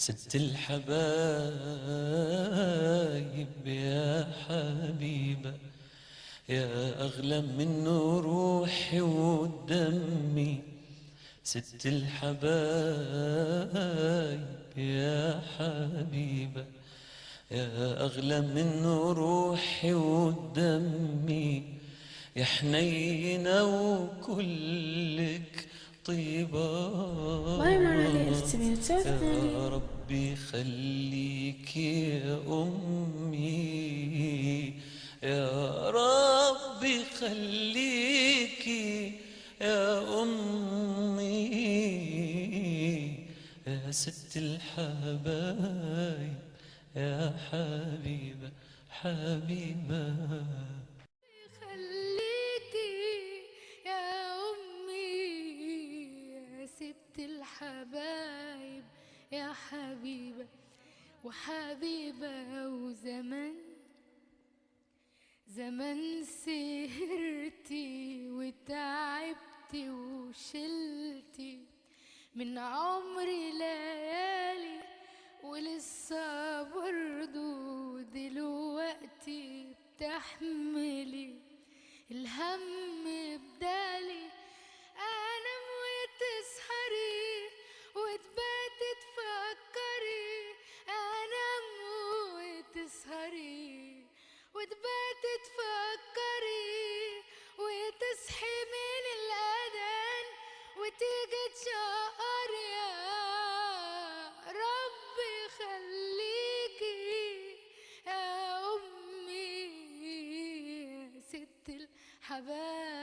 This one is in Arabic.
ست الحبايب يا حبيبة، يا أغلى من روحي ودمي. ست الحبايب يا حبيبة، يا أغلى من روحي ودمي. يا حنينة وكلك طيبة، يا ربي خليك يا أمي، يا ربي خليك يا أمي، يا ست الحبايب يا حبيبة حبيبة. ست الحبايب يا حبيبة وحبيبة. زمان سهرتي وتعبتي وشلتي من عمري ليالي، ولسه برضو دلوقتي بتحملي الهم بدالي. انام وتسهري وتباتي تفكري، انام وتسهري وتباتي تفكري، وتصحي من الاذان وتيجي تشقر. يا ربي خليكي يا امي ست الحبايب